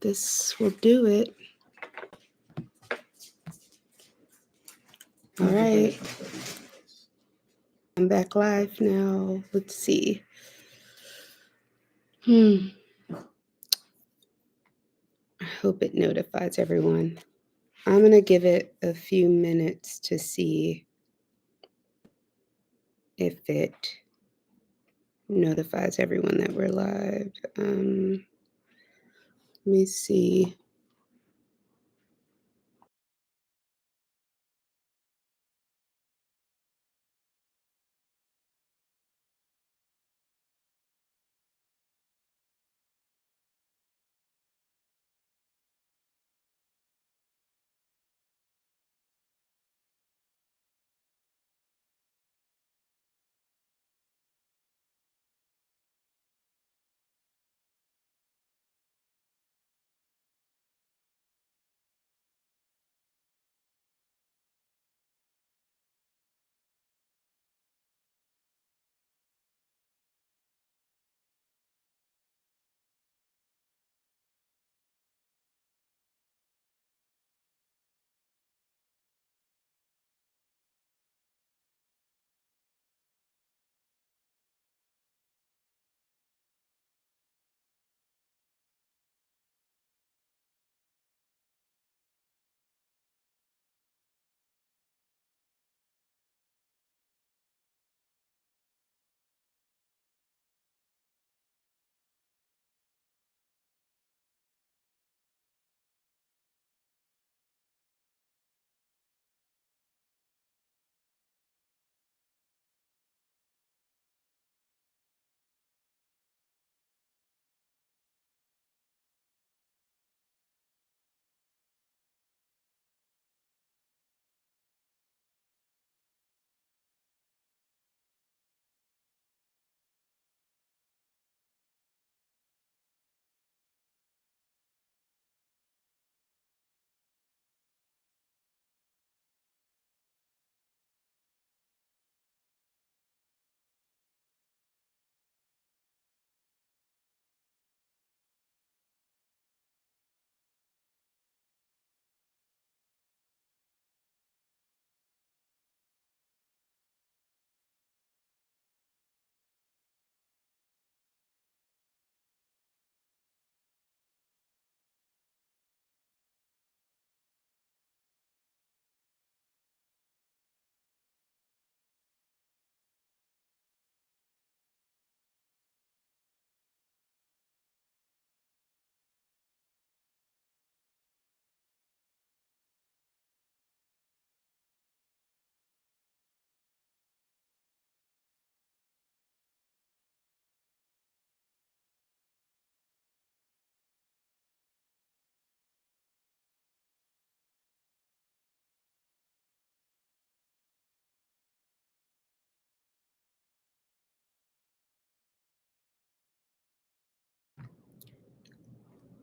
this will do it. All right. I'm back live now. Let's see. I hope it notifies everyone. I'm going to give it a few minutes to see if it notifies everyone that we're live. Let me see.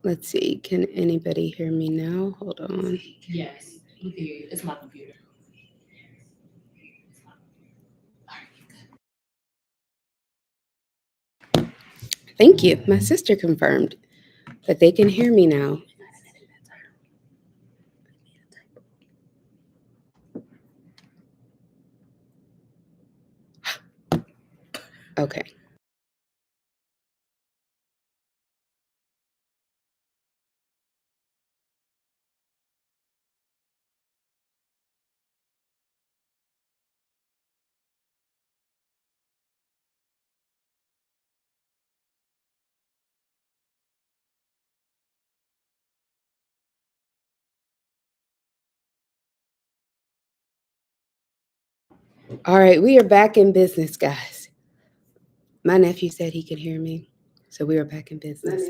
Let's see. Can anybody hear me now? Hold on. Yes, we can hear you. It's my computer. Thank you. My sister confirmed that they can hear me now. Okay. All right. We are back in business, guys. My nephew said he could hear me. So we are back in business.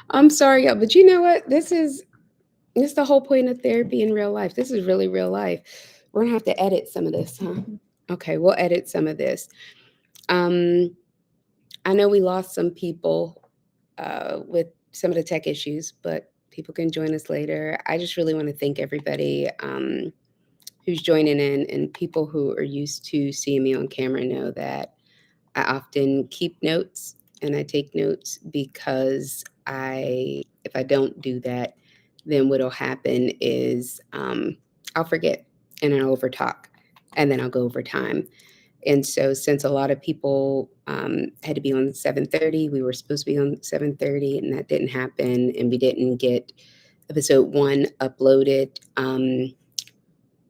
I'm sorry, y'all, but you know what? This is the whole point of therapy in real life. This is really real life. We're gonna have to edit some of this, huh? Okay, we'll edit some of this. Um, I know we lost some people with some of the tech issues, but people can join us later. I just really want to thank everybody who's joining in, and people who are used to seeing me on camera know that I often keep notes and I take notes because if I don't do that, then what'll happen is I'll forget and then I'll overtalk and then I'll go over time. And so, since a lot of people had to be on 7:30, we were supposed to be on 7:30, and that didn't happen, and we didn't get episode one uploaded.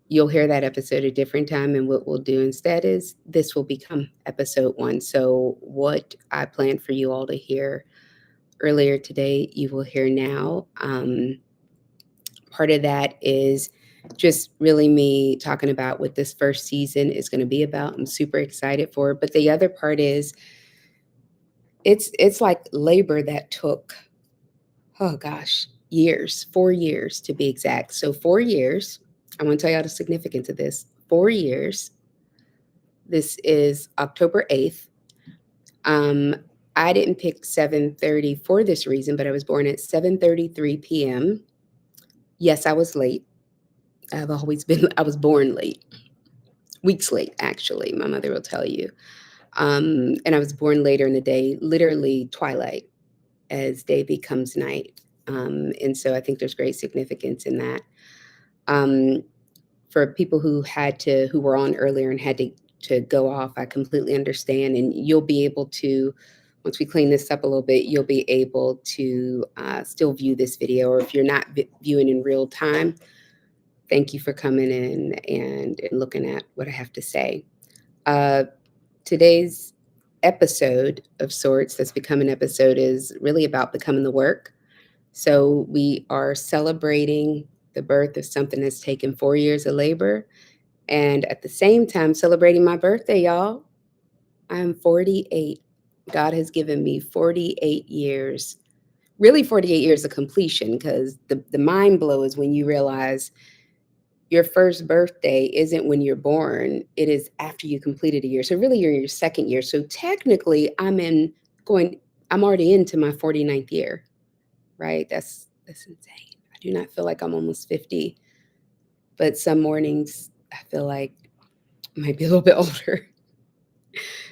You'll hear that episode a different time, and what we'll do instead is this will become episode one. So, what I planned for you all to hear earlier today, you will hear now. Part of that is just really me talking about what this first season is going to be about. I'm super excited for it. But the other part is it's like labor that took, oh gosh, years, 4 years to be exact. So 4 years. I want to tell y'all the significance of this. 4 years. This is October 8th. Um, I didn't pick 7:30 for this reason, but I was born at 7:33 p.m. Yes, I was late. I've always been, I was born late, weeks late, actually. My mother will tell you. And I was born later in the day, literally twilight as day becomes night. And so I think there's great significance in that. Um, for people who were on earlier and had to go off, I completely understand. And you'll be able to, once we clean this up a little bit, you'll be able to still view this video. Or if you're not viewing in real time, thank you for coming in and looking at what I have to say. Uh, Today's episode of sorts that's become an episode is really about becoming the work. So we are celebrating the birth of something that's taken 4 years of labor and at the same time celebrating my birthday, y'all. I'm 48. God has given me 48 years, really 48 years of completion, because the mind blow is when you realize your first birthday isn't when you're born, it is after you completed a year. So really you're in your second year. So technically going I'm already into my 49th year, right? That's insane. I do not feel like I'm almost 50, but some mornings I feel like I might be a little bit older.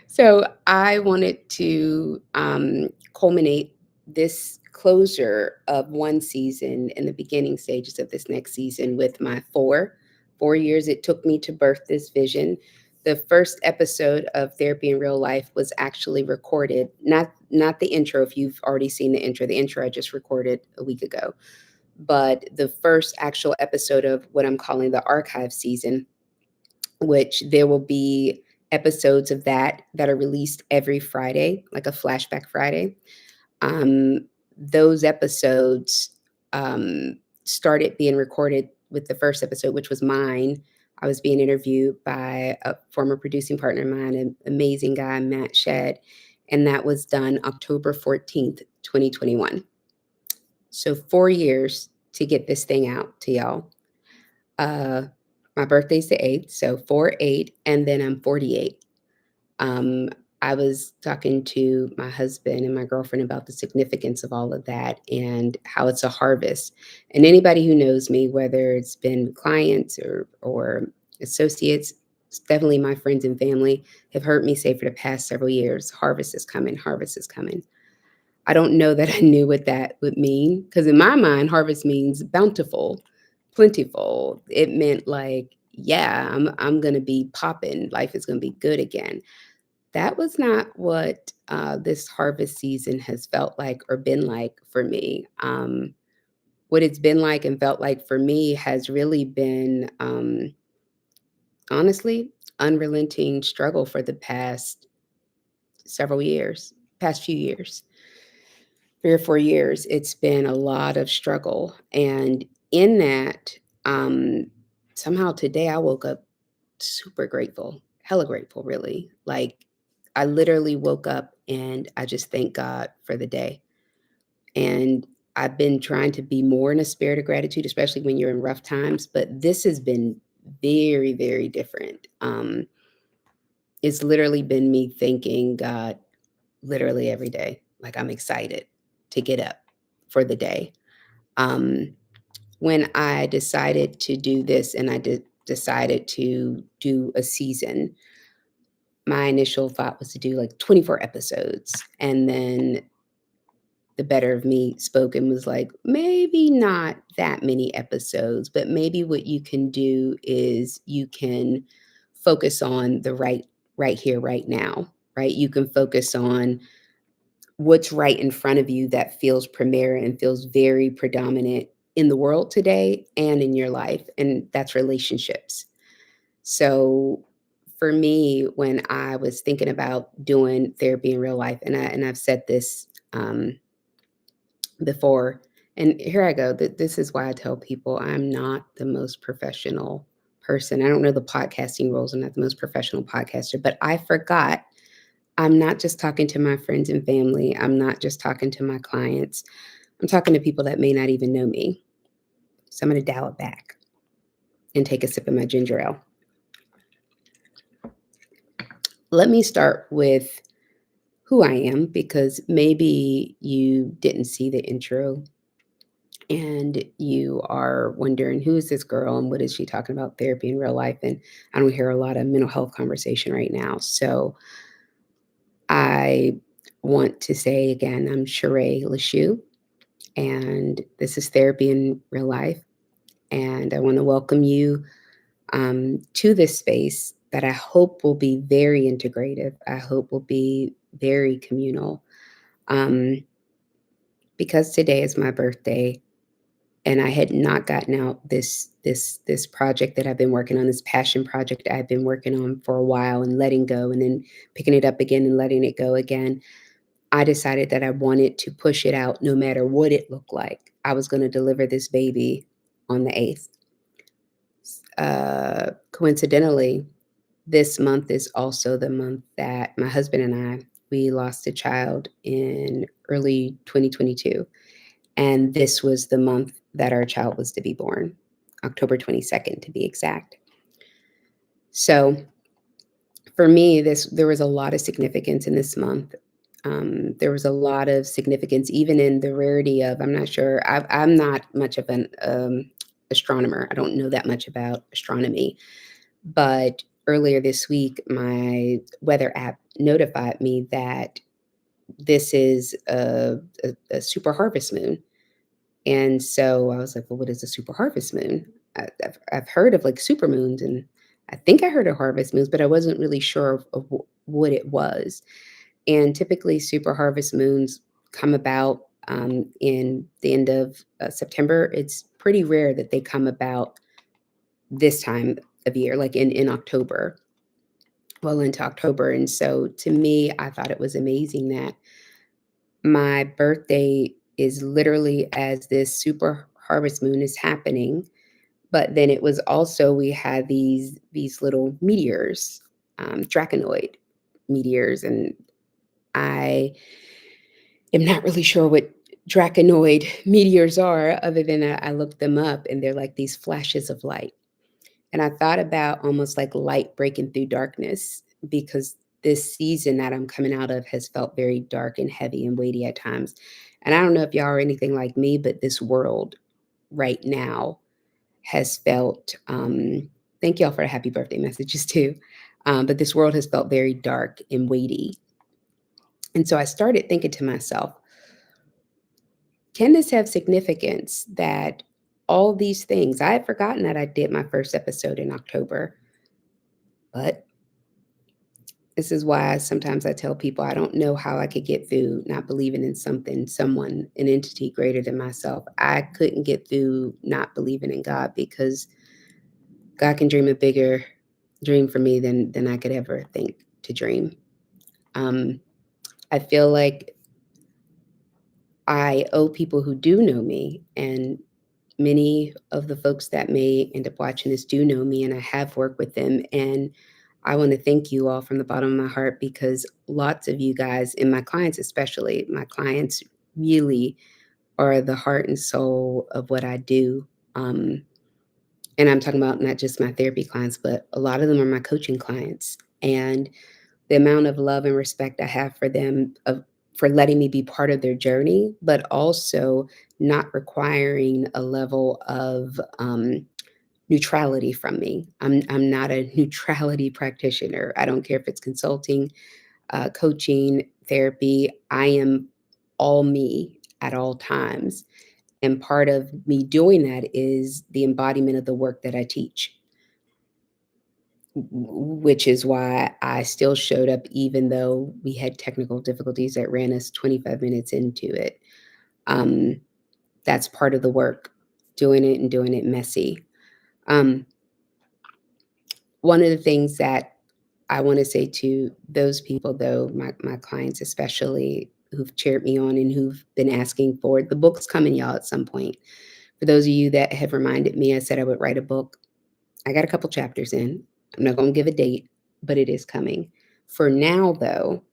So I wanted to culminate this closure of one season and the beginning stages of this next season with my 4 years it took me to birth this vision. The first episode of Therapy in Real Life was actually recorded, not the intro. If you've already seen the intro I just recorded a week ago, but the first actual episode of what I'm calling the archive season, which there will be episodes of that are released every Friday, like a flashback Friday. Um, those episodes started being recorded with the first episode, which was mine. I was being interviewed by a former producing partner of mine, an amazing guy, Matt Shedd, and that was done October 14th, 2021. So 4 years to get this thing out to y'all. Uh, my birthday's the 8th, so 4/8, and then I'm 48. Um, I was talking to my husband and my girlfriend about the significance of all of that and how it's a harvest. And anybody who knows me, whether it's been clients or associates, definitely my friends and family, have heard me say for the past several years, harvest is coming, harvest is coming. I don't know that I knew what that would mean because in my mind, harvest means bountiful, plentiful. It meant like, yeah, I'm gonna be popping. Life is gonna be good again. That was not what this harvest season has felt like or been like for me. What it's been like and felt like for me has really been, honestly, unrelenting struggle for the past several years, past few years. 3 or 4 years, it's been a lot of struggle. And in that, um, somehow today I woke up super grateful, hella grateful, really. Like, I literally woke up and I just thank God for the day. And I've been trying to be more in a spirit of gratitude, especially when you're in rough times. But this has been very, very different. It's literally been me thanking God literally every day. Like, I'm excited to get up for the day. Um, when I decided to do this and I decided to do a season, my initial thought was to do like 24 episodes. And then the better of me spoke and was like, maybe not that many episodes, but maybe what you can do is you can focus on the right here, right now, right? You can focus on what's right in front of you that feels premier and feels very predominant in the world today and in your life, and that's relationships. So for me, when I was thinking about doing therapy in real life, and I've said this before, and here I go. This is why I tell people I'm not the most professional person. I don't know the podcasting rules. I'm not the most professional podcaster, but I forgot I'm not just talking to my friends and family. I'm not just talking to my clients. I'm talking to people that may not even know me. So I'm going to dial it back and take a sip of my ginger ale. Let me start with who I am because maybe you didn't see the intro and you are wondering who is this girl and what is she talking about therapy in real life. And I don't hear a lot of mental health conversation right now. So I want to say again, I'm Sheree Lachue, and this is therapy in real life. And I want to welcome you to this space that I hope will be very integrative. I hope will be very communal. Um, because today is my birthday, and I had not gotten out this project that I've been working on, this passion project I've been working on for a while, and letting go, and then picking it up again and letting it go again. I decided that I wanted to push it out no matter what it looked like. I was going to deliver this baby on the 8th. Coincidentally, this month is also the month that my husband and we lost a child in early 2022. And this was the month that our child was to be born, October 22nd to be exact. So for me, there was a lot of significance in this month. There was a lot of significance, even in the rarity of. I'm not sure. I'm not much of an astronomer. I don't know that much about astronomy, but earlier this week, my weather app notified me that this is a super harvest moon. And so I was like, well, what is a super harvest moon? I've heard of like super moons, and I think I heard of harvest moons, but I wasn't really sure of what it was. And typically, super harvest moons come about in the end of September. It's pretty rare that they come about this time of year, like in October, well into October. And so to me, I thought it was amazing that my birthday is literally as this super harvest moon is happening, but then it was also we had these little meteors, draconoid meteors, and I am not really sure what draconoid meteors are, other than I looked them up, and they're like these flashes of light. And I thought about almost like light breaking through darkness because this season that I'm coming out of has felt very dark and heavy and weighty at times. And I don't know if y'all are anything like me, but this world right now has felt, thank y'all for the happy birthday messages too. But this world has felt very dark and weighty. And so I started thinking to myself, can this have significance that all these things, I had forgotten that I did my first episode in October, but this is why sometimes I tell people I don't know how I could get through not believing in something, someone, an entity greater than myself. I couldn't get through not believing in God because God can dream a bigger dream for me than I could ever think to dream. Um, I feel like I owe people who do know me, and many of the folks that may end up watching this do know me, and I have worked with them. And I want to thank you all from the bottom of my heart because lots of you guys, and my clients especially, my clients really are the heart and soul of what I do. Um, and I'm talking about not just my therapy clients, but a lot of them are my coaching clients. And the amount of love and respect I have for them for letting me be part of their journey, but also not requiring a level of neutrality from me. I'm not a neutrality practitioner. I don't care if it's consulting, coaching, therapy. I am all me at all times. And part of me doing that is the embodiment of the work that I teach, which is why I still showed up even though we had technical difficulties that ran us 25 minutes into it. Um, that's part of the work, doing it and doing it messy. Um, One of the things that I want to say to those people, though, my clients especially, who've cheered me on and who've been asking for it, the book's coming, y'all, at some point. For those of you that have reminded me, I said I would write a book. I got a couple chapters in. I'm not going to give a date, but it is coming. For now, though,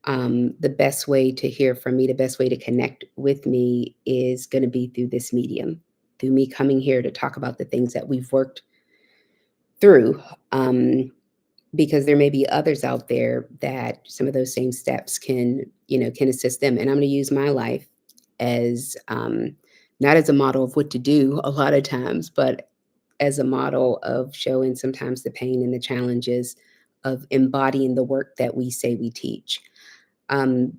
the best way to hear from me, the best way to connect with me is going to be through this medium, through me coming here to talk about the things that we've worked through. Because there may be others out there that some of those same steps can, can assist them. And I'm going to use my life as not as a model of what to do a lot of times, but as a model of showing sometimes the pain and the challenges of embodying the work that we say we teach.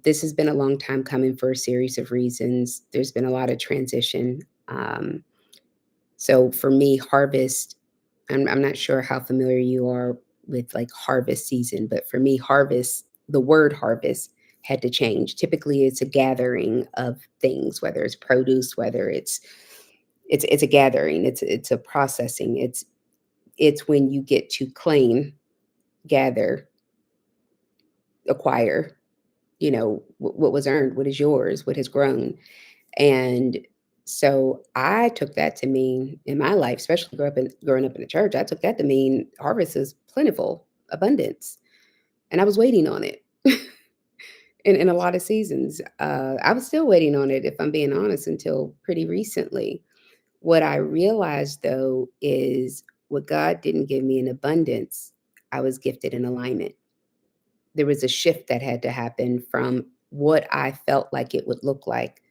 This has been a long time coming for a series of reasons. There's been a lot of transition. So for me, harvest, I'm not sure how familiar you are with like harvest season, but for me, harvest, the word harvest had to change. Typically, it's a gathering of things, whether it's produce, whether it's a gathering, it's a processing. It's when you get to claim, gather, acquire, what was earned, what is yours, what has grown. And so I took that to mean in my life, especially growing up in the church, I took that to mean harvest is plentiful, abundance. And I was waiting on it in a lot of seasons. I was still waiting on it, if I'm being honest, until pretty recently. What I realized though is what God didn't give me in abundance, I was gifted in alignment. There was a shift that had to happen from what I felt like it would look like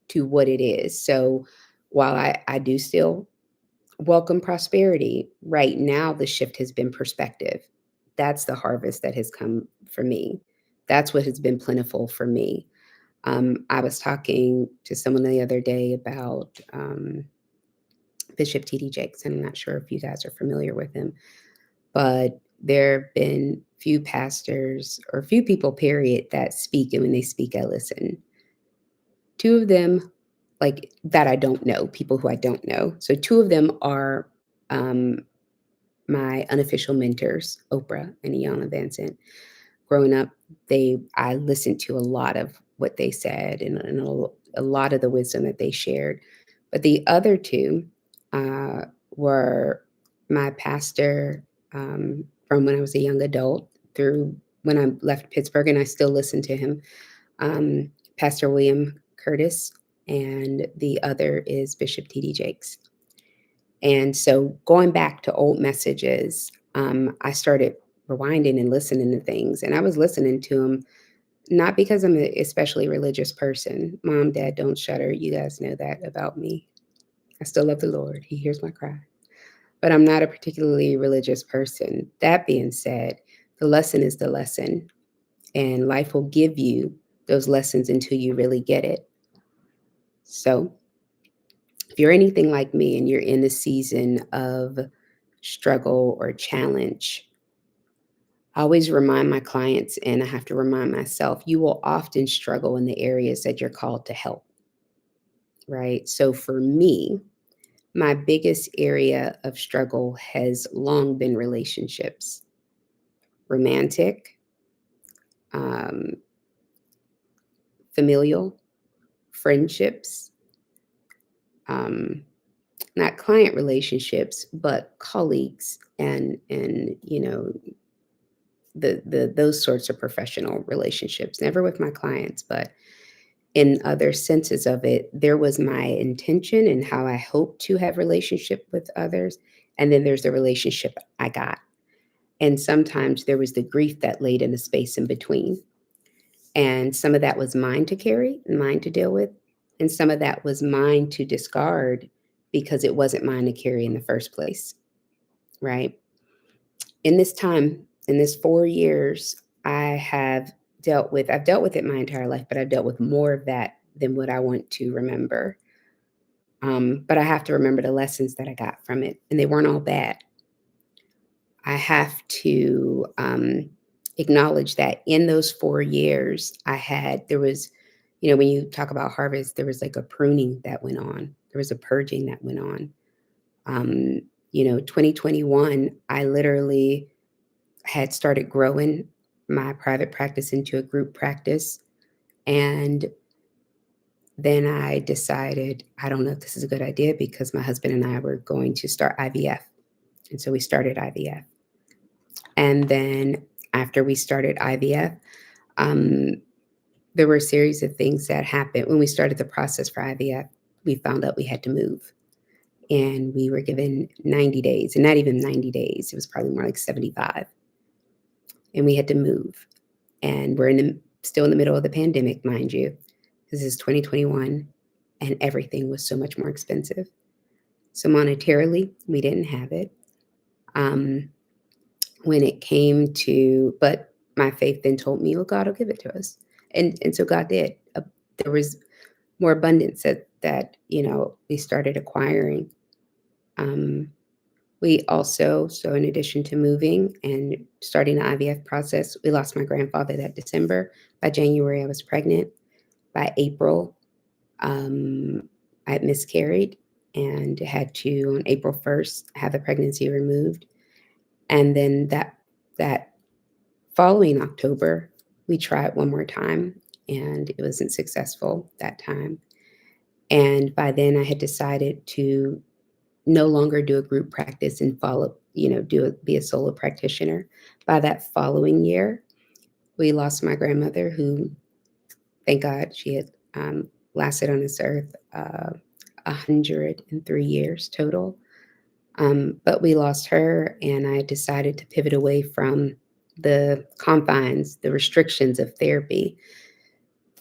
to what it is. So while I do still welcome prosperity, right now the shift has been perspective. That's the harvest that has come for me. That's what has been plentiful for me. I was talking to someone the other day about Bishop T.D. Jakes, and I'm not sure if you guys are familiar with him, but there have been few pastors or few people, period, that speak, and when they speak, I listen. Two of them, like that, I don't know, people who I don't know. So two of them are um, my unofficial mentors, Oprah and Iyanla Vanzant. Growing up, I listened to a lot of what they said and a lot of the wisdom that they shared. But the other two uh, were my pastor from when I was a young adult through when I left Pittsburgh, and I still listen to him, um, Pastor William Curtis, and the other is Bishop T.D. Jakes. And so going back to old messages, I started rewinding and listening to things, and I was listening to them not because I'm an especially religious person. Mom, Dad, don't shudder. You guys know that about me. I still love the Lord. He hears my cry. But I'm not a particularly religious person. That being said, the lesson is the lesson, and life will give you those lessons until you really get it. So, if you're anything like me and you're in a season of struggle or challenge, I always remind my clients, and I have to remind myself, you will often struggle in the areas that you're called to help, right? So for me, my biggest area of struggle has long been relationships, romantic, um, familial, friendships, um, not client relationships, but colleagues and the those sorts of professional relationships. Never with my clients, but in other senses of it, there was my intention and how I hope to have relationship with others, and then there's the relationship I got. And sometimes there was the grief that laid in the space in between. And some of that was mine to carry, mine to deal with, and some of that was mine to discard because it wasn't mine to carry in the first place. right? In this time, in this 4 years, I've dealt with it my entire life, but I've dealt with more of that than what I want to remember. But I have to remember the lessons that I got from it, and they weren't all bad. I have to acknowledge that in those 4 years, there was, when you talk about harvest, there was like a pruning that went on, there was a purging that went on. Um, 2021, I literally had started growing my private practice into a group practice. And then I decided, I don't know if this is a good idea because my husband and I were going to start IVF. And so we started IVF. And then after we started IVF, um, there were a series of things that happened. When we started the process for IVF, we found out we had to move. And we were given 90 days, and not even 90 days, it was probably more like 75. And we had to move. And still in the middle of the pandemic, mind you. This is 2021, and everything was so much more expensive. So monetarily, we didn't have it. Um, when it came to, but my faith then told me, well, God will give it to us. And so God did. There was more abundance that we started acquiring. Um, we also, so in addition to moving and starting the IVF process, we lost my grandfather that December. By January, I was pregnant. By April, I had miscarried and had to, on April 1st, have the pregnancy removed. And then that following October, we tried one more time and it wasn't successful that time. And by then I had decided to no longer do a group practice and be a solo practitioner. By that following year, we lost my grandmother, who, thank God, she had lasted on this earth 103 years total. But we lost her, and I decided to pivot away from the confines, the restrictions of therapy.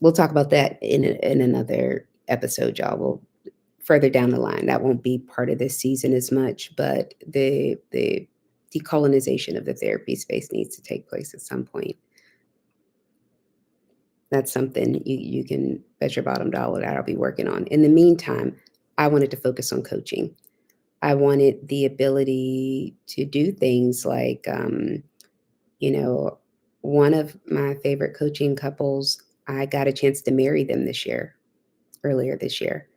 We'll talk about that in another episode, y'all. We'll further down the line. That won't be part of this season as much, but the decolonization of the therapy space needs to take place at some point. That's something you can bet your bottom dollar that I'll be working on. In the meantime, I wanted to focus on coaching. I wanted the ability to do things like, you know, one of my favorite coaching couples, I got a chance to marry them earlier this year.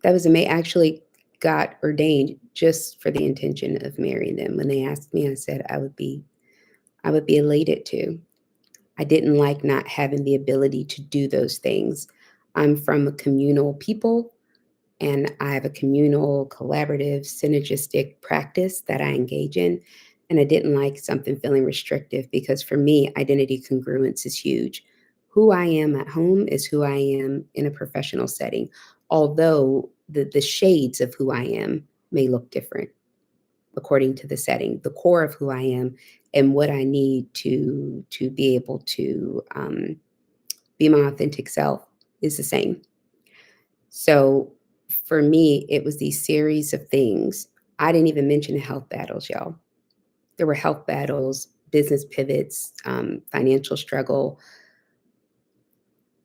That was amazing. Actually got ordained just for the intention of marrying them. When they asked me, I said I would be elated to. I didn't like not having the ability to do those things. I'm from a communal people, and I have a communal, collaborative, synergistic practice that I engage in. And I didn't like something feeling restrictive because for me, identity congruence is huge. Who I am at home is who I am in a professional setting, although the shades of who I am may look different according to the setting. The core of who I am and what I need to be able to be my authentic self is the same. So for me, it was these series of things. I didn't even mention the health battles, y'all. There were health battles, business pivots, financial struggle.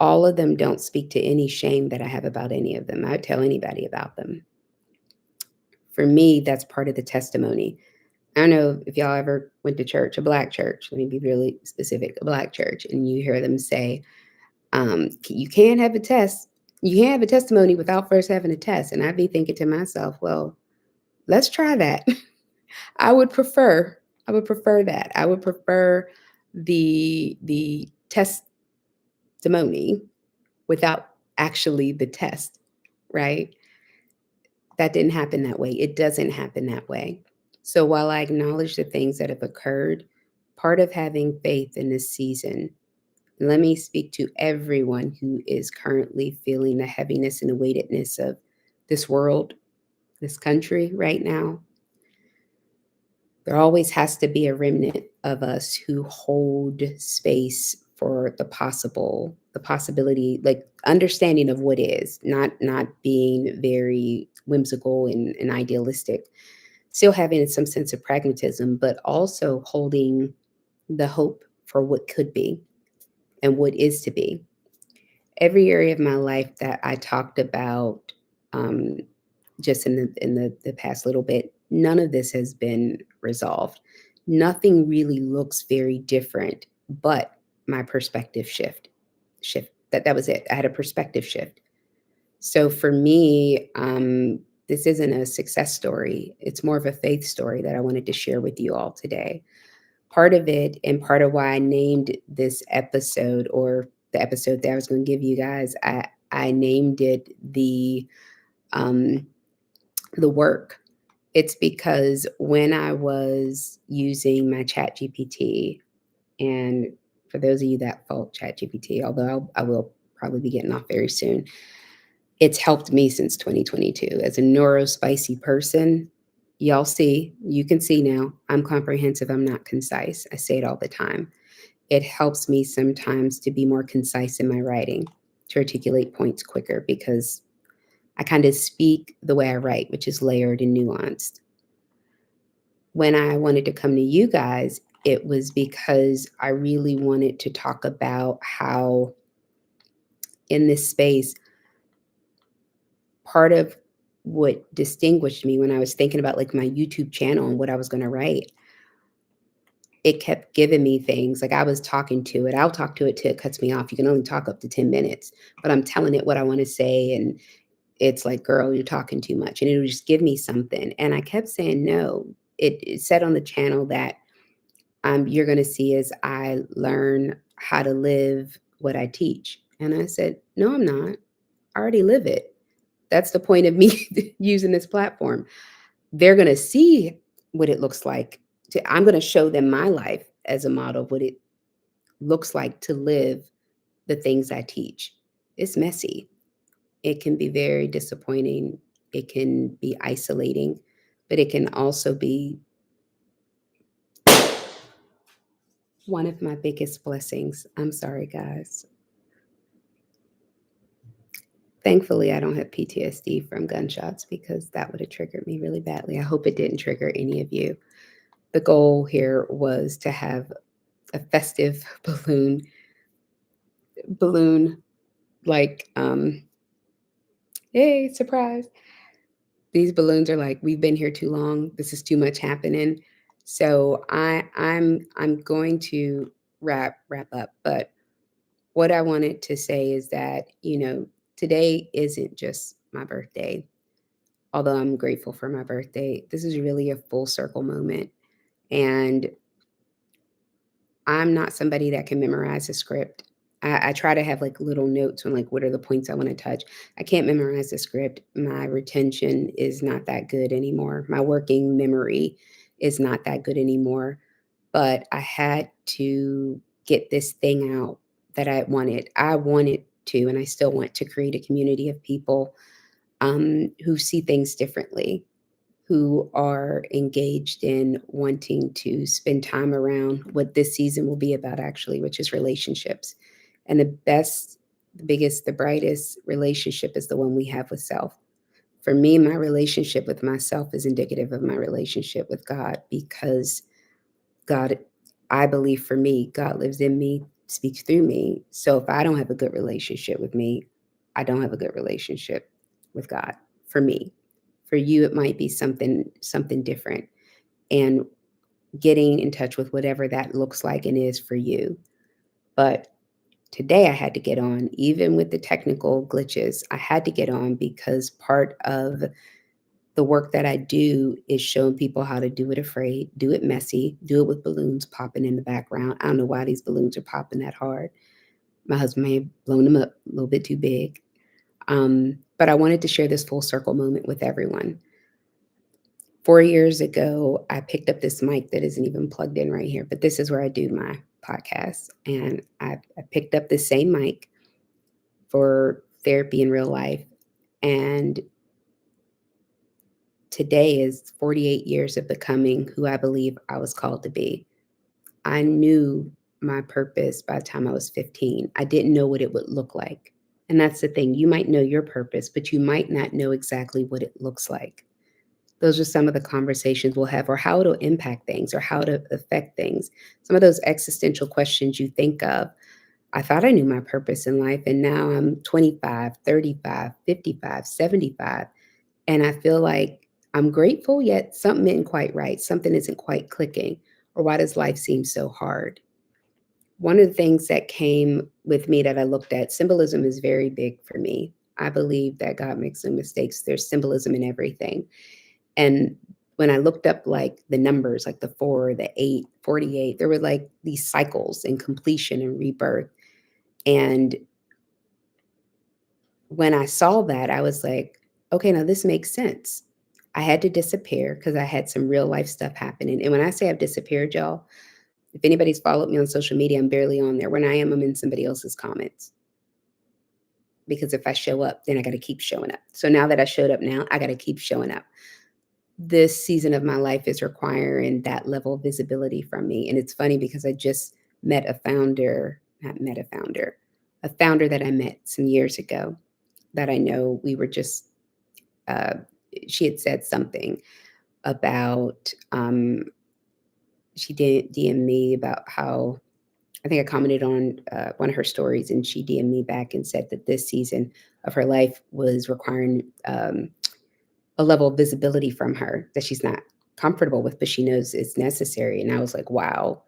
All of them don't speak to any shame that I have about any of them. I would tell anybody about them. For me, that's part of the testimony. I don't know if y'all ever went to church, a black church. Let me be really specific, a black church, and you hear them say, you can't have a test. You can't have a testimony without first having a test. And I'd be thinking to myself, well, let's try that. I would prefer, I would prefer that. I would prefer the testimony without actually the test, right? That didn't happen that way. It doesn't happen that way. So while I acknowledge the things that have occurred, part of having faith in this season, and let me speak to everyone who is currently feeling the heaviness and the weightedness of this world, this country right now. There always has to be a remnant of us who hold space for the possibility, like understanding of what is, not being very whimsical and idealistic. still having some sense of pragmatism, but also holding the hope for what could be and what is to be. Every area of my life that I talked about, um, just in the past little bit, none of this has been resolved. Nothing really looks very different, but my perspective shift. That was it. I had a perspective shift. So for me, this isn't a success story. It's more of a faith story that I wanted to share with you all today. Part of it, and part of why I named this episode, or the episode that I was going to give you guys, I named it um, the work. It's because when I was using my Chat GPT, and for those of you that fault Chat GPT, although I will probably be getting off very soon, it's helped me since 2022. As a neurospicy person, y'all see, you can see now, I'm comprehensive, I'm not concise. I say it all the time. It helps me sometimes to be more concise in my writing, to articulate points quicker, because I kind of speak the way I write, which is layered and nuanced. When I wanted to come to you guys, it was because I really wanted to talk about how in this space, part of what distinguished me when I was thinking about like my YouTube channel and what I was going to write, it kept giving me things like I was talking to it. I'll talk to it till it cuts me off. You can only talk up to 10 minutes, but I'm telling it what I want to say. And it's like, girl, you're talking too much. And it would just give me something. And I kept saying, no. It said on the channel that you're going to see as I learn how to live what I teach. And I said, no, I'm not. I already live it. That's the point of me using this platform. They're going to see what it looks like. I'm going to show them my life as a model of what it looks like to live the things I teach. It's messy. It can be very disappointing. It can be isolating, but it can also be one of my biggest blessings. I'm sorry, guys. Thankfully, I don't have PTSD from gunshots because that would have triggered me really badly. I hope it didn't trigger any of you. The goal here was to have a festive balloon like hey, surprise. These balloons are like, we've been here too long. This is too much happening. So I'm going to wrap up. But what I wanted to say is that, today isn't just my birthday. Although I'm grateful for my birthday, this is really a full circle moment. And I'm not somebody that can memorize a script. I try to have like little notes on like what are the points I want to touch. I can't memorize a script. My retention is not that good anymore. My working memory is not that good anymore. But I had to get this thing out that I wanted. I wanted to, and I still want to create a community of people who see things differently, who are engaged in wanting to spend time around what this season will be about, actually, which is relationships. And the best, the biggest, the brightest relationship is the one we have with self. For me, my relationship with myself is indicative of my relationship with God, because God, I believe for me, God lives in me, speaks through me. So if I don't have a good relationship with me, I don't have a good relationship with God, for me. For you, it might be something different. And getting in touch with whatever that looks like and is for you. But today I had to get on, even with the technical glitches. I had to get on because part of the work that I do is showing people how to do it afraid, do it messy, do it with balloons popping in the background. I don't know why these balloons are popping that hard. My husband may have blown them up a little bit too big. But I wanted to share this full circle moment with everyone. 4 years ago, I picked up this mic that isn't even plugged in right here, but this is where I do my podcast. And I picked up the same mic for therapy in real life. And today is 48 years of becoming who I believe I was called to be. I knew my purpose by the time I was 15. I didn't know what it would look like. And that's the thing. You might know your purpose, but you might not know exactly what it looks like. Those are some of the conversations we'll have, or how it'll impact things, or how to affect things. Some of those existential questions you think of. I thought I knew my purpose in life, and now I'm 25, 35, 55, 75, and I feel like I'm grateful, yet something isn't quite right. Something isn't quite clicking. Or why does life seem so hard? One of the things that came with me that I looked at, symbolism is very big for me. I believe that God makes no mistakes. There's symbolism in everything. And when I looked up like the numbers, like the 4, the 8, 48, there were like these cycles and completion and rebirth. And when I saw that, I was like, okay, now this makes sense. I had to disappear because I had some real life stuff happening. And when I say I've disappeared, y'all, if anybody's followed me on social media, I'm barely on there. When I am, I'm in somebody else's comments. Because if I show up, then I got to keep showing up. So now that I showed up now, I got to keep showing up. This season of my life is requiring that level of visibility from me. And it's funny because I just met a founder, not met a founder that I met some years ago that I know we were just, uh, she had said something about, she did DM me about how, I think I commented on one of her stories, and she DM'd me back and said that this season of her life was requiring a level of visibility from her that she's not comfortable with, but she knows it's necessary. And I was like, wow,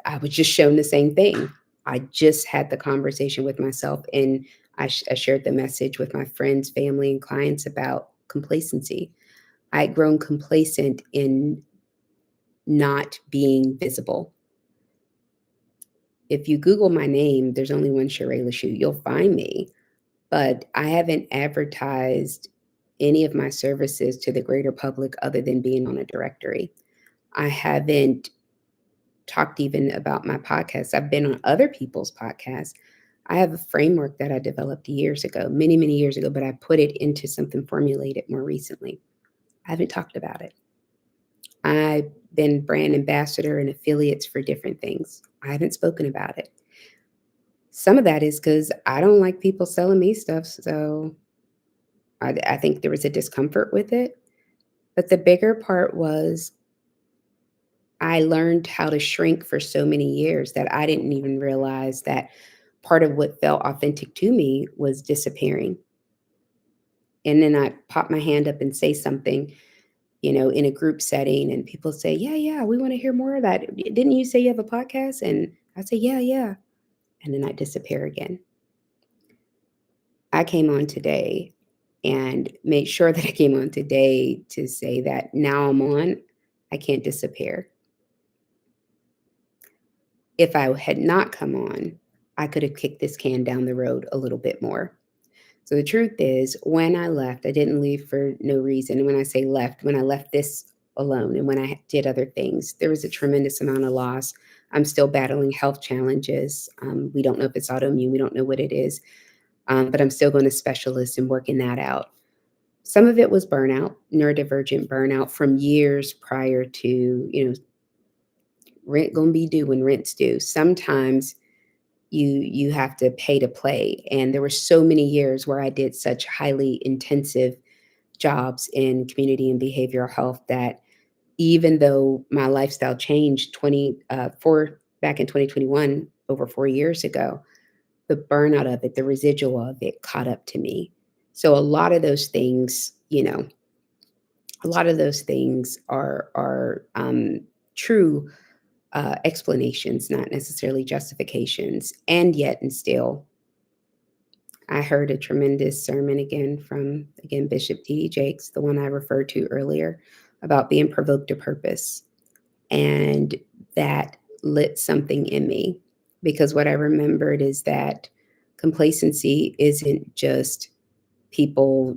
I was just shown the same thing. I just had the conversation with myself, and I shared the message with my friends, family, and clients about complacency. I had grown complacent in not being visible. If you Google my name, there's only one Sheree Lachute. You'll find me, but I haven't advertised any of my services to the greater public other than being on a directory. I haven't talked even about my podcast. I've been on other people's podcasts. I have a framework that I developed years ago, many, many years ago, but I put it into something formulated more recently. I haven't talked about it. I've been brand ambassador and affiliates for different things. I haven't spoken about it. Some of that is because I don't like people selling me stuff. So I think there was a discomfort with it. But the bigger part was I learned how to shrink for so many years that I didn't even realize that part of what felt authentic to me was disappearing. And then I pop my hand up and say something, in a group setting, and people say, "Yeah, yeah, we want to hear more of that. Didn't you say you have a podcast?" And I say, "Yeah, yeah." And then I disappear again. I came on today and made sure that I came on today to say that now I'm on, I can't disappear. If I had not come on, I could have kicked this can down the road a little bit more. So the truth is, when I left, I didn't leave for no reason. And when I say left, when I left this alone and when I did other things, there was a tremendous amount of loss. I'm still battling health challenges. We don't know if it's autoimmune, we don't know what it is, but I'm still going to specialists and working that out. Some of it was burnout, neurodivergent burnout from years prior to, rent gonna be due when rent's due. Sometimes you have to pay to play. And there were so many years where I did such highly intensive jobs in community and behavioral health that even though my lifestyle changed 4 back in 2021, over 4 years ago, the burnout of it, the residual of it caught up to me. So a lot of those things, a lot of those things are true explanations, not necessarily justifications. And yet, and still, I heard a tremendous sermon again from, again, Bishop T.D. Jakes, the one I referred to earlier, about being provoked to purpose. And that lit something in me because what I remembered is that complacency isn't just people,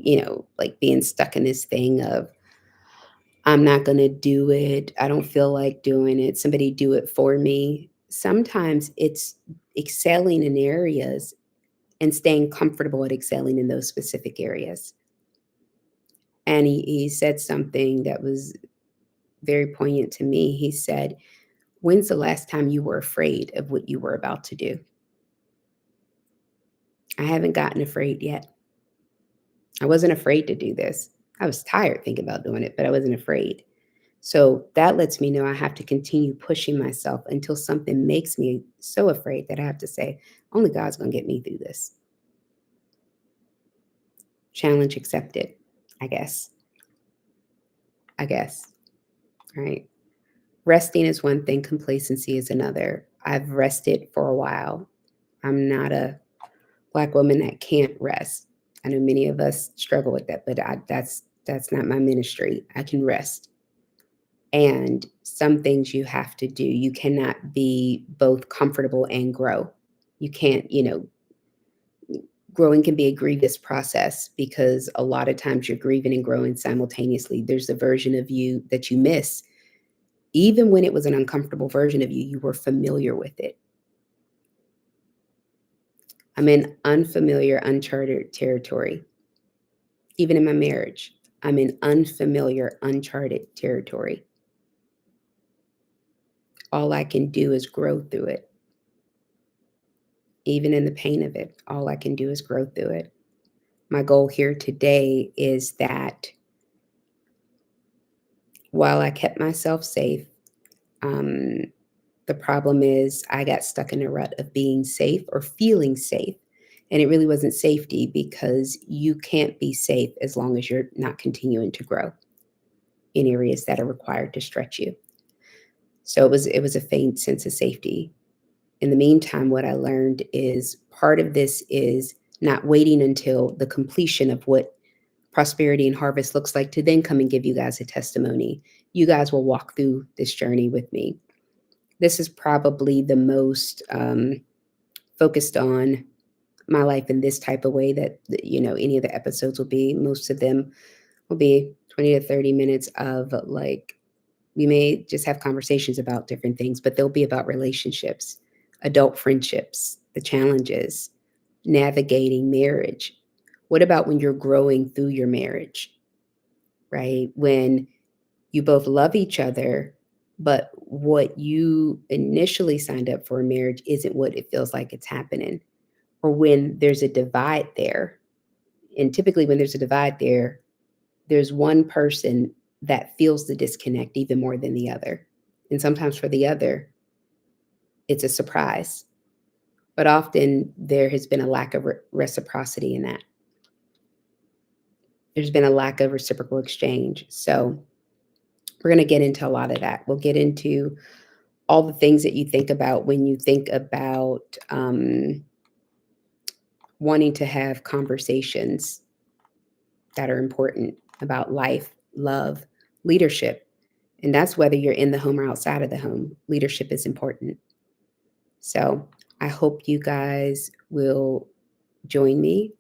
like being stuck in this thing of, I'm not going to do it. I don't feel like doing it. Somebody do it for me. Sometimes it's excelling in areas and staying comfortable at excelling in those specific areas. And he said something that was very poignant to me. He said, when's the last time you were afraid of what you were about to do? I haven't gotten afraid yet. I wasn't afraid to do this. I was tired thinking about doing it, but I wasn't afraid. So that lets me know I have to continue pushing myself until something makes me so afraid that I have to say, only God's going to get me through this. Challenge accepted, I guess. I guess. Right. Resting is one thing, complacency is another. I've rested for a while. I'm not a Black woman that can't rest. I know many of us struggle with that, but that's not my ministry. I can rest. And some things you have to do. You cannot be both comfortable and grow. You can't, growing can be a grievous process because a lot of times you're grieving and growing simultaneously. There's a version of you that you miss. Even when it was an uncomfortable version of you, you were familiar with it. I'm in unfamiliar, uncharted territory. Even in my marriage, I'm in unfamiliar, uncharted territory. All I can do is grow through it. Even in the pain of it, all I can do is grow through it. My goal here today is that while I kept myself safe, um, the problem is I got stuck in a rut of being safe or feeling safe. And it really wasn't safety because you can't be safe as long as you're not continuing to grow in areas that are required to stretch you. So it was a faint sense of safety. In the meantime, what I learned is part of this is not waiting until the completion of what prosperity and harvest looks like to then come and give you guys a testimony. You guys will walk through this journey with me. This is probably the most focused on my life in this type of way that any of the episodes will be. Most of them will be 20 to 30 minutes of like we may just have conversations about different things, but they'll be about relationships, adult friendships, the challenges, navigating marriage. What about when you're growing through your marriage, right? When you both love each other, but what you initially signed up for in marriage isn't what it feels like it's happening. Or when there's a divide there. And typically, when there's a divide there, there's one person that feels the disconnect even more than the other. And sometimes for the other, it's a surprise. But often there has been a lack of reciprocity in that. There's been a lack of reciprocal exchange. So we're going to get into a lot of that. We'll get into all the things that you think about when you think about wanting to have conversations that are important about life, love, leadership. And that's whether you're in the home or outside of the home. Leadership is important. So I hope you guys will join me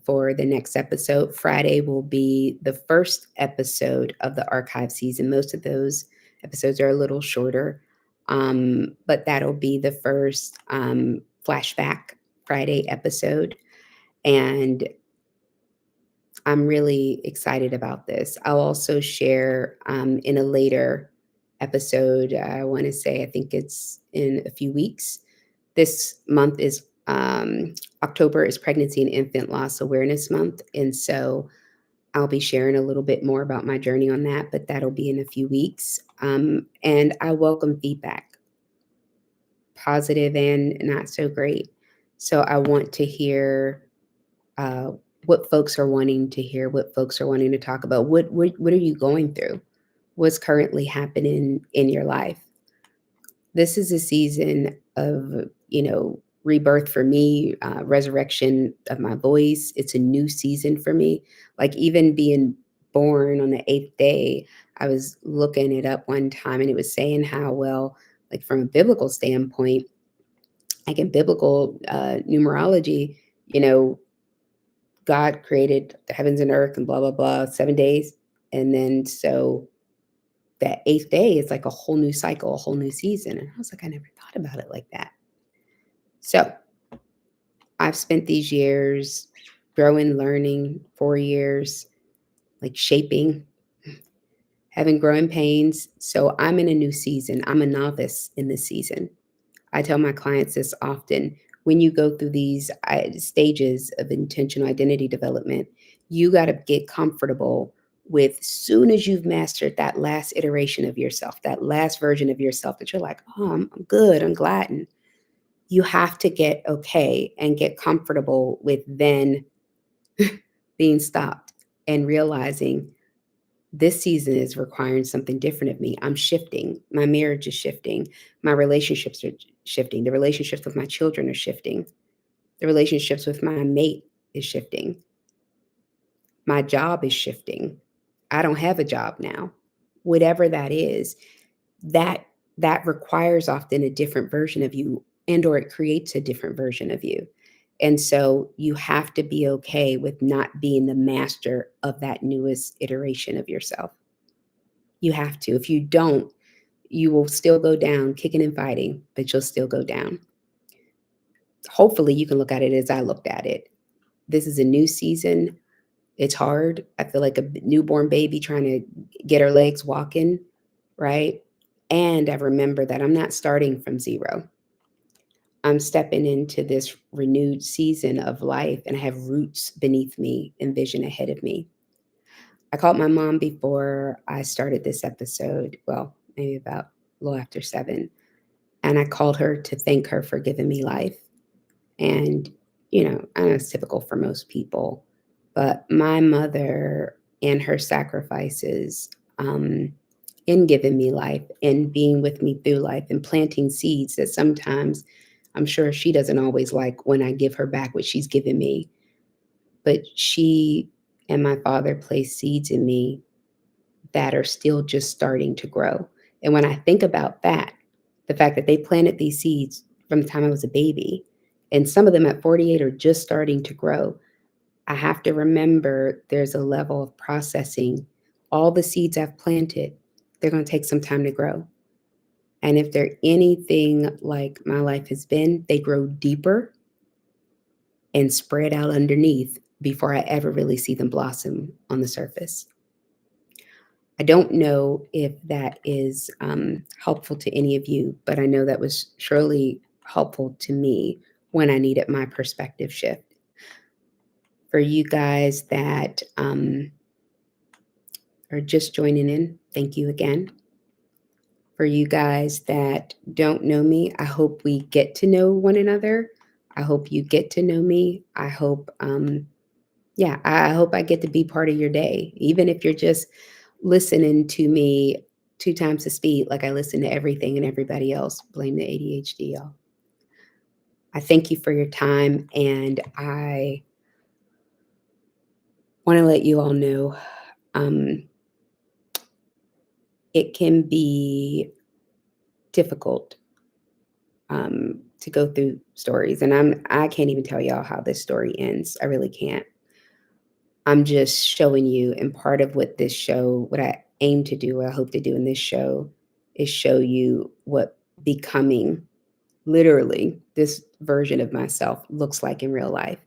for the next episode. Friday will be the first episode of the archive season. Most of those episodes are a little shorter, but that'll be the first flashback Friday episode. And I'm really excited about this. I'll also share in a later episode. I want to say, I think it's in a few weeks. This month is October is Pregnancy and Infant Loss Awareness Month. And so I'll be sharing a little bit more about my journey on that, but that'll be in a few weeks. And I welcome feedback, positive and not so great. So I want to hear uh, what folks are wanting to hear, what folks are wanting to talk about. What are you going through? What's currently happening in your life? This is a season of rebirth for me, resurrection of my voice. It's a new season for me. Like even being born on the eighth day, I was looking it up one time, and it was saying how well, like from a biblical standpoint, like in biblical numerology, you know, God created the heavens and earth and blah, blah, blah, 7 days. And then so that eighth day is like a whole new cycle, a whole new season. And I was like, I never thought about it like that. So I've spent these years growing, learning, 4 years, like shaping, having growing pains. So I'm in a new season. I'm a novice in this season. I tell my clients this often. when you go through these stages of intentional identity development, you got to get comfortable with soon as you've mastered that last iteration of yourself, that last version of yourself that you're like, oh, I'm good, I'm glad. And you have to get okay and get comfortable with then being stopped and realizing this season is requiring something different of me. I'm shifting. My marriage is shifting. My relationships are shifting. The relationships with my children are shifting. The relationships with my mate is shifting. My job is shifting. I don't have a job now. Whatever that is, that that requires often a different version of you, and or it creates a different version of you. And so you have to be okay with not being the master of that newest iteration of yourself. You have to. If you don't, you will still go down kicking and fighting, but you'll still go down. Hopefully, you can look at it as I looked at it. This is a new season. It's hard. I feel like a newborn baby trying to get her legs walking, right? And I remember that I'm not starting from zero. I'm stepping into this renewed season of life and I have roots beneath me and vision ahead of me. I called my mom before I started this episode. Well, maybe about a little after 7. And I called her to thank her for giving me life. And, I know it's typical for most people, but my mother and her sacrifices in giving me life and being with me through life and planting seeds that sometimes I'm sure she doesn't always like when I give her back what she's given me. But she and my father placed seeds in me that are still just starting to grow. And when I think about that, the fact that they planted these seeds from the time I was a baby, and some of them at 48 are just starting to grow, I have to remember there's a level of processing. All the seeds I've planted, they're going to take some time to grow. And if they're anything like my life has been, they grow deeper and spread out underneath before I ever really see them blossom on the surface. I don't know if that is helpful to any of you, but I know that was surely helpful to me when I needed my perspective shift. For you guys that are just joining in, thank you again. For you guys that don't know me, I hope we get to know one another. I hope you get to know me. I hope, yeah, I hope I get to be part of your day, even if you're just listening to me 2 times the speed, like I listen to everything and everybody else. Blame the ADHD, y'all. I thank you for your time, and I want to let you all know um, it can be difficult to go through stories, and I can't even tell y'all how this story ends. I really can't. I'm just showing you, and part of what this show, what I aim to do, what I hope to do in this show, is show you what becoming literally this version of myself looks like in real life,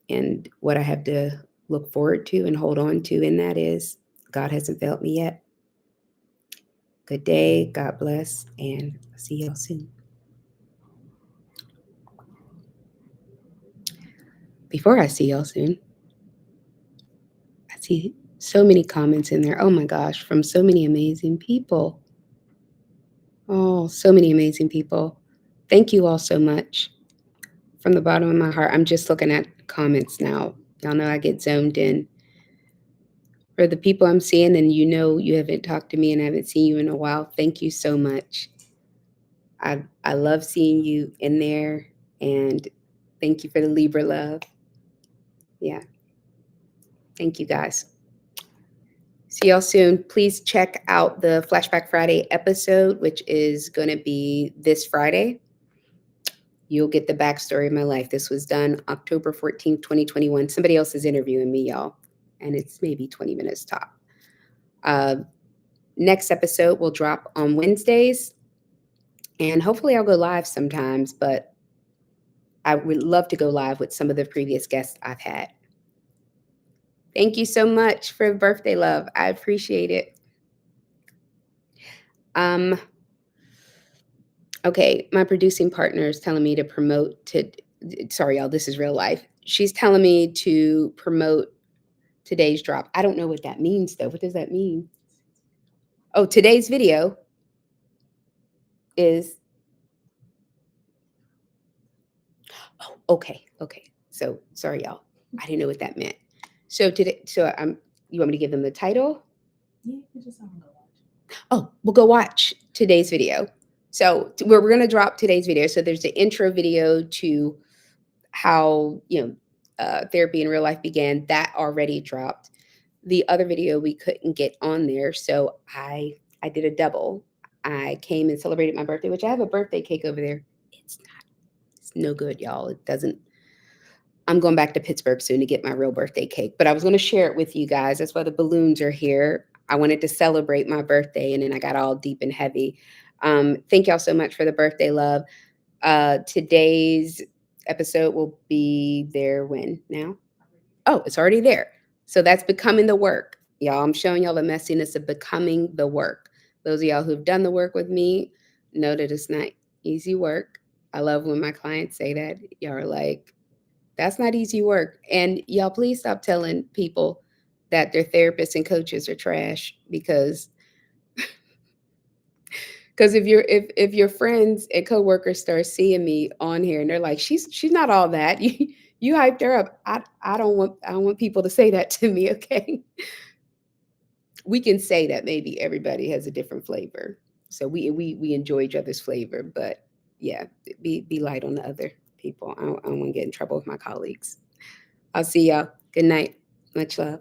and what I have to look forward to and hold on to in that is God hasn't failed me yet. Good day, God bless, and I'll see y'all soon. Before I see y'all soon, I see so many comments in there. Oh my gosh, from so many amazing people. Oh, so many amazing people. Thank you all so much. From the bottom of my heart, I'm just looking at comments now. Y'all know I get zoned in. For the people I'm seeing, and you haven't talked to me and I haven't seen you in a while, thank you so much. I love seeing you in there, and thank you for the Libra love. Yeah, thank you guys. See y'all soon. Please check out the Flashback Friday episode, which is going to be this Friday. You'll get the backstory of my life. This was done October 14th, 2021. Somebody else is interviewing me, y'all, and it's maybe 20 minutes top. Uh, Next episode will drop on Wednesdays, and hopefully I'll go live sometimes, but I would love to go live with some of the previous guests I've had. Thank you so much for birthday love. I appreciate it. Um, Okay, my producing partner is telling me to promote to sorry y'all, this is real life. She's telling me to promote today's drop. I don't know what that means though. What does that mean? Oh, today's video is oh, okay, okay. So sorry y'all. I didn't know what that meant. So today so I'm you want me to give them the title? Yeah, you just have to go watch. Oh, we'll go watch today's video. So we're gonna drop today's video. So there's the intro video to how therapy in real life began. That already dropped. The other video we couldn't get on there, so I did a double. I came and celebrated my birthday, which I have a birthday cake over there. It's no good, y'all. It doesn't. I'm going back to Pittsburgh soon to get my real birthday cake, but I was going to share it with you guys. That's why the balloons are here. I wanted to celebrate my birthday, and then I got all deep and heavy. Thank y'all so much for the birthday love. Today's episode will be there when now? Oh, it's already there. So that's becoming the work. Y'all, I'm showing y'all the messiness of becoming the work. Those of y'all who've done the work with me know that it's not easy work. I love when my clients say that. Y'all are like, that's not easy work. And y'all, please stop telling people that their therapists and coaches are trash because if your friends and coworkers start seeing me on here and they're like, she's not all that. You hyped her up. I don't want people to say that to me, okay? We can say that maybe everybody has a different flavor. So we enjoy each other's flavor, but yeah, be light on the other people. I don't want to get in trouble with my colleagues. I'll see y'all. Good night. Much love.